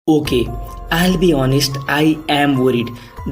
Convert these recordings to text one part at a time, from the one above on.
Okay, I'll be honest, I am worried.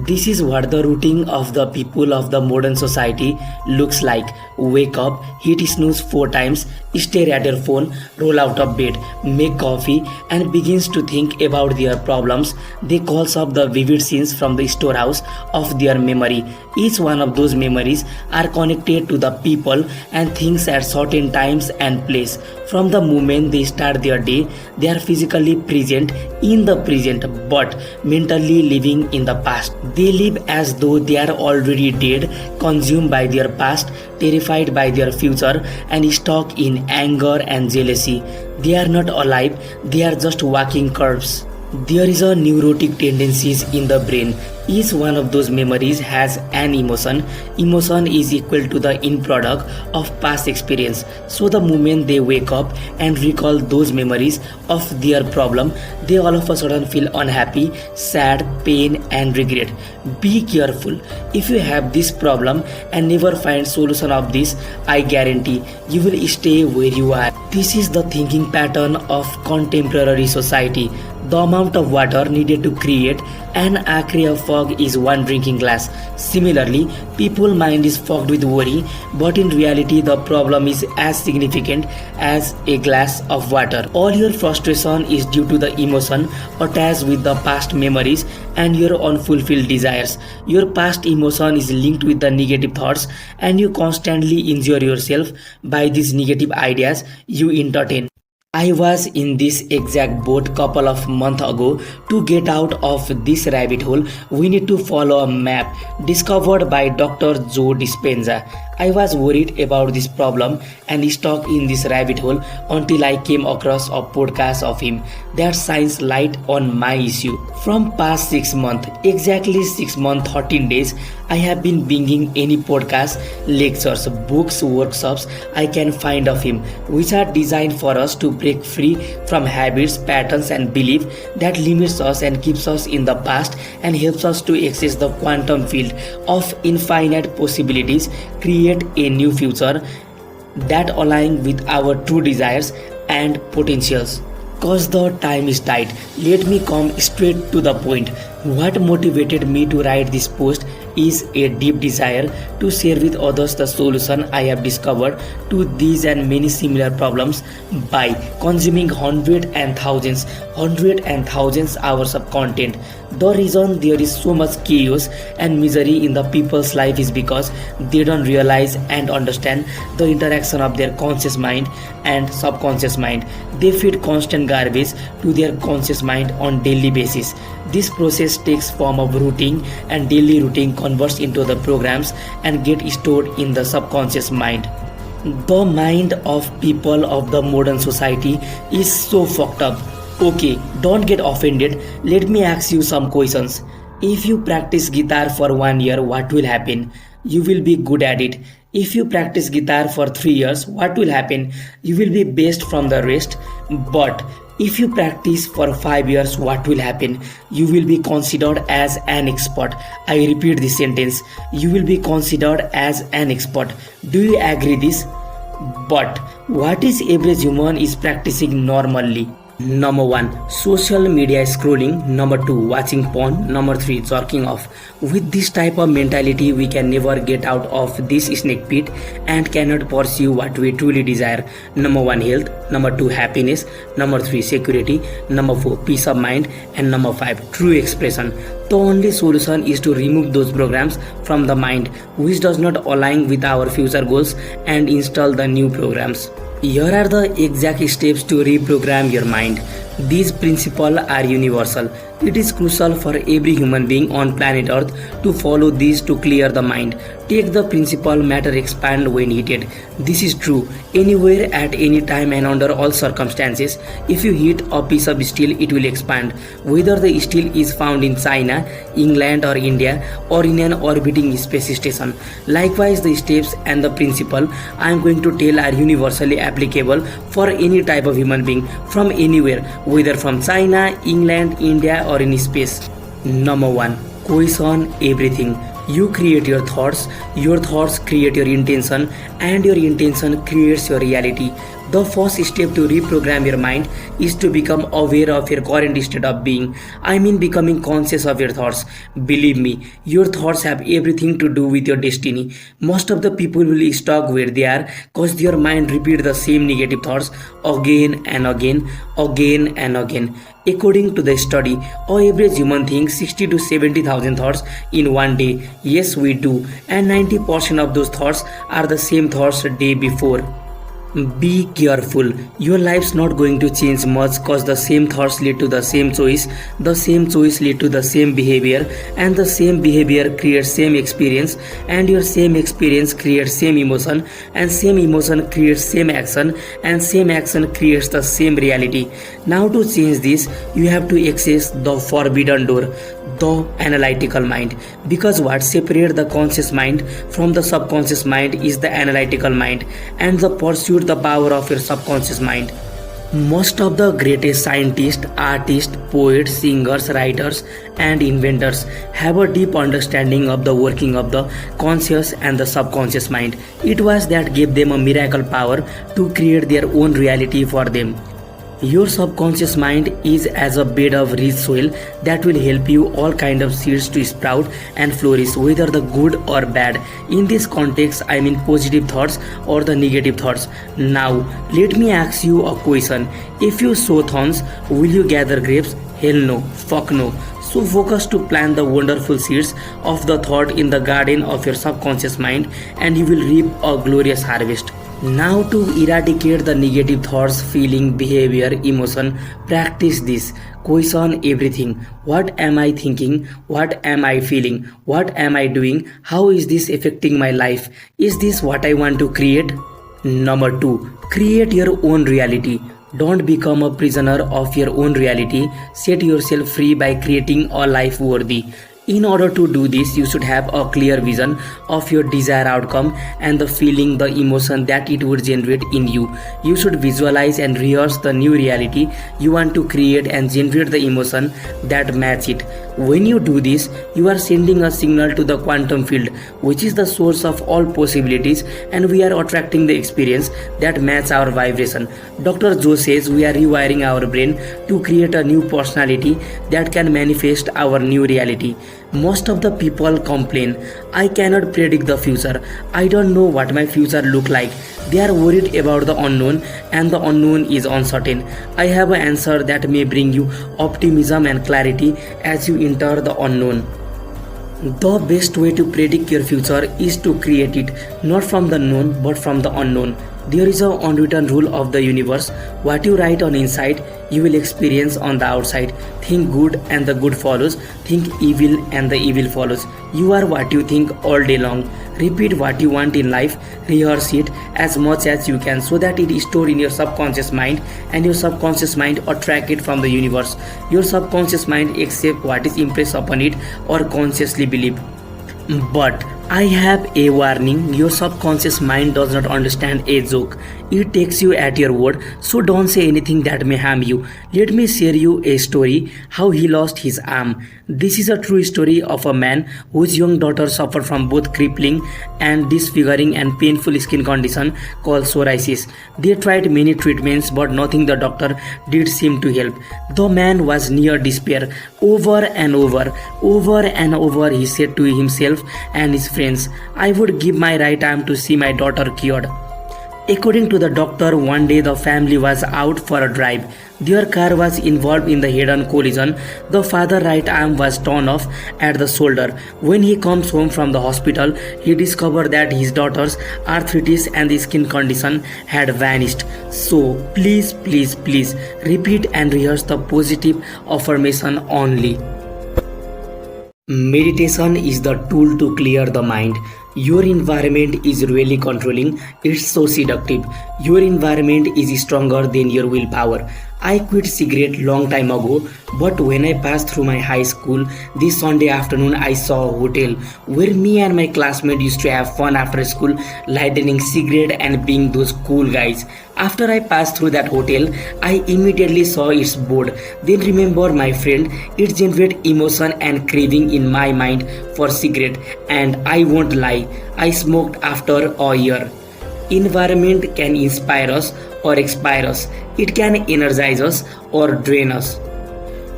This is what the routine of the people of the modern society looks like. Wake up, hit snooze 4 times, stare at your phone, roll out of bed, make coffee, and begins to think about their problems. They calls up the vivid scenes from the storehouse of their memory. Each one of those memories are connected to the people and things at certain times and place. From the moment they start their day, they are physically present in the present but mentally living in the past. They live as though they are already dead, consumed by their past, terrified by their future, and stuck in anger and jealousy. They are not alive, they are just walking curves. There is a neurotic tendencies in the brain. Each one of those memories has an emotion. Emotion is equal to the end product of past experience. So the moment they wake up and recall those memories of their problem, they all of a sudden feel unhappy, sad, pain and regret. Be careful. If you have this problem and never find solution of this, I guarantee you will stay where you are. This is the thinking pattern of contemporary society. The amount of water needed to create an acre of fog is one drinking glass. Similarly, people's mind is fogged with worry, but in reality the problem is as significant as a glass of water. All your frustration is due to the emotion attached with the past memories and your unfulfilled desires. Your past emotion is linked with the negative thoughts and you constantly injure yourself by these negative ideas you entertain. I was in this exact boat couple of months ago. To get out of this rabbit hole, we need to follow a map discovered by Dr. Joe Dispenza. I was worried about this problem and stuck in this rabbit hole until I came across a podcast of him that shines light on my issue. From past 6 months, exactly 6 months, 13 days, I have been binging any podcast, lectures, books, workshops I can find of him, which are designed for us to break free from habits, patterns and belief that limits us and keeps us in the past and helps us to access the quantum field of infinite possibilities, create a new future that align with our true desires and potentials. Cause the time is tight, let me come straight to the point. What motivated me to write this post is a deep desire to share with others the solution I have discovered to these and many similar problems by consuming hundreds and thousands hours of content. The reason there is so much chaos and misery in the people's life is because they don't realize and understand the interaction of their conscious mind and subconscious mind. They feed constant garbage to their conscious mind on daily basis. This process takes form of routine, and daily routine converts into the programs and get stored in the subconscious mind. The mind of people of the modern society is so fucked up. Okay, don't get offended. Let me ask you some questions. If you practice guitar for 1 year, what will happen? You will be good at it. If you practice guitar for 3 years, what will happen? You will be best from the rest. But if you practice for 5 years, what will happen? You will be considered as an expert. I repeat this sentence. You will be considered as an expert. Do you agree this? But what is average human is practicing normally? Number 1, social media scrolling. Number 2, watching porn. Number 3, jerking off. With this type of mentality, we can never get out of this snake pit and cannot pursue what we truly desire. Number 1, health. Number 2, happiness. Number 3, security. Number 4, peace of mind. And number 5, true expression. The only solution is to remove those programs from the mind which does not align with our future goals and install the new programs. Here are the exact steps to reprogram your mind. These principles are universal. It is crucial for every human being on planet Earth to follow these to clear the mind. Take the principle matter expand when heated. This is true anywhere at any time and under all circumstances. If you heat a piece of steel, it will expand. Whether the steel is found in China, England or India or in an orbiting space station. Likewise, the steps and the principle I am going to tell are universally applicable for any type of human being from anywhere, whether from China, England, India or in space. Number 1, question everything. You create your thoughts create your intention, and your intention creates your reality. The first step to reprogram your mind is to become aware of your current state of being. I mean, becoming conscious of your thoughts. Believe me, your thoughts have everything to do with your destiny. Most of the people will stuck where they are because their mind repeat the same negative thoughts again and again, again and again. According to the study, our average human thinks 60 to 70,000 thoughts in one day. Yes, we do, and 90% of those thoughts are the same thoughts the day before. Be careful. Your life's not going to change much cause the same thoughts lead to the same choice lead to the same behavior, and the same behavior creates same experience, and your same experience creates same emotion, and same emotion creates same action, and same action creates the same reality. Now to change this, you have to access the forbidden door, the analytical mind, because what separates the conscious mind from the subconscious mind is the analytical mind and the pursuit the power of your subconscious mind. Most of the greatest scientists, artists, poets, singers, writers, and inventors have a deep understanding of the working of the conscious and the subconscious mind. It was that gave them a miracle power to create their own reality for them. Your subconscious mind is as a bed of rich soil that will help you all kind of seeds to sprout and flourish, whether the good or bad. In this context, I mean positive thoughts or the negative thoughts. Now, let me ask you a question. If you sow thorns, will you gather grapes? Hell no, fuck no. So focus to plant the wonderful seeds of the thought in the garden of your subconscious mind, and you will reap a glorious harvest. Now to eradicate the negative thoughts, feeling, behavior, emotion, practice this. Question everything. What am I thinking? What am I feeling? What am I doing? How is this affecting my life? Is this what I want to create? Number 2. Create your own reality. Don't become a prisoner of your own reality. Set yourself free by creating a life worthy. In order to do this, you should have a clear vision of your desired outcome and the feeling, the emotion that it would generate in you. You should visualize and rehearse the new reality you want to create and generate the emotion that match it. When you do this, you are sending a signal to the quantum field, which is the source of all possibilities, and we are attracting the experience that match our vibration. Dr. Joe says we are rewiring our brain to create a new personality that can manifest our new reality. Most of the people complain, I cannot predict the future. I don't know what my future look like. They are worried about the unknown, and the unknown is uncertain. I have an answer that may bring you optimism and clarity as you enter the unknown. The best way to predict your future is to create it, not from the known but from the unknown. There is an unwritten rule of the universe. What you write on inside, you will experience on the outside. Think good and the good follows. Think evil and the evil follows. You are what you think all day long. Repeat what you want in life. Rehearse it as much as you can so that it is stored in your subconscious mind, and your subconscious mind attract it from the universe. Your subconscious mind accepts what is impressed upon it or consciously believe. But I have a warning, your subconscious mind does not understand a joke. It takes you at your word, so don't say anything that may harm you. Let me share you a story how he lost his arm. This is a true story of a man whose young daughter suffered from both crippling and disfiguring and painful skin condition called psoriasis. They tried many treatments, but nothing the doctor did seem to help. The man was near despair. Over and over he said to himself and his friends, I would give my right arm to see my daughter cured. According to the doctor, one day the family was out for a drive. Their car was involved in the head-on collision. The father's right arm was torn off at the shoulder. When he comes home from the hospital, he discovered that his daughter's arthritis and the skin condition had vanished. So please repeat and rehearse the positive affirmation only. Meditation is the tool to clear the mind. Your environment is really controlling. It's so seductive. Your environment is stronger than your willpower. I quit cigarette long time ago, but when I passed through my high school, this Sunday afternoon I saw a hotel where me and my classmate used to have fun after school, lighting cigarette and being those cool guys. After I passed through that hotel, I immediately saw its board. Then remember my friend, it generated emotion and craving in my mind for cigarette, and I won't lie, I smoked after a year. Environment can inspire us or expire us. It can energize us or drain us.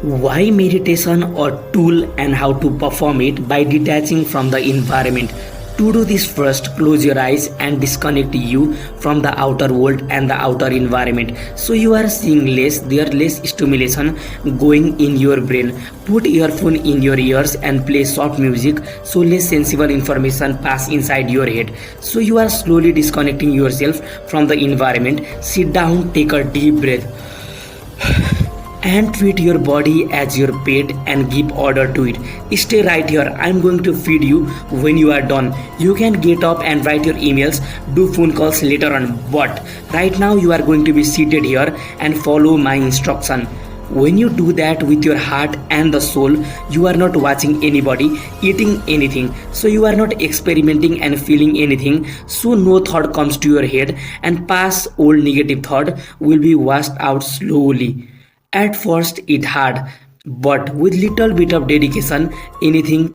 Why meditation a tool and how to perform it? By detaching from the environment. To do this, first close your eyes and disconnect you from the outer world and the outer environment. So you are seeing less, there less stimulation going in your brain. Put earphone in your ears and play soft music so less sensible information pass inside your head. So you are slowly disconnecting yourself from the environment. Sit down, take a deep breath and treat your body as your pet and give order to it. Stay right here. I'm going to feed you. When you are done, you can get up and write your emails, do phone calls later on. But right now you are going to be seated here and follow my instruction. When you do that with your heart and the soul, you are not watching anybody, eating anything. So you are not experimenting and feeling anything. So no thought comes to your head and past old negative thought will be washed out slowly. At first it hard, but with little bit of dedication, anything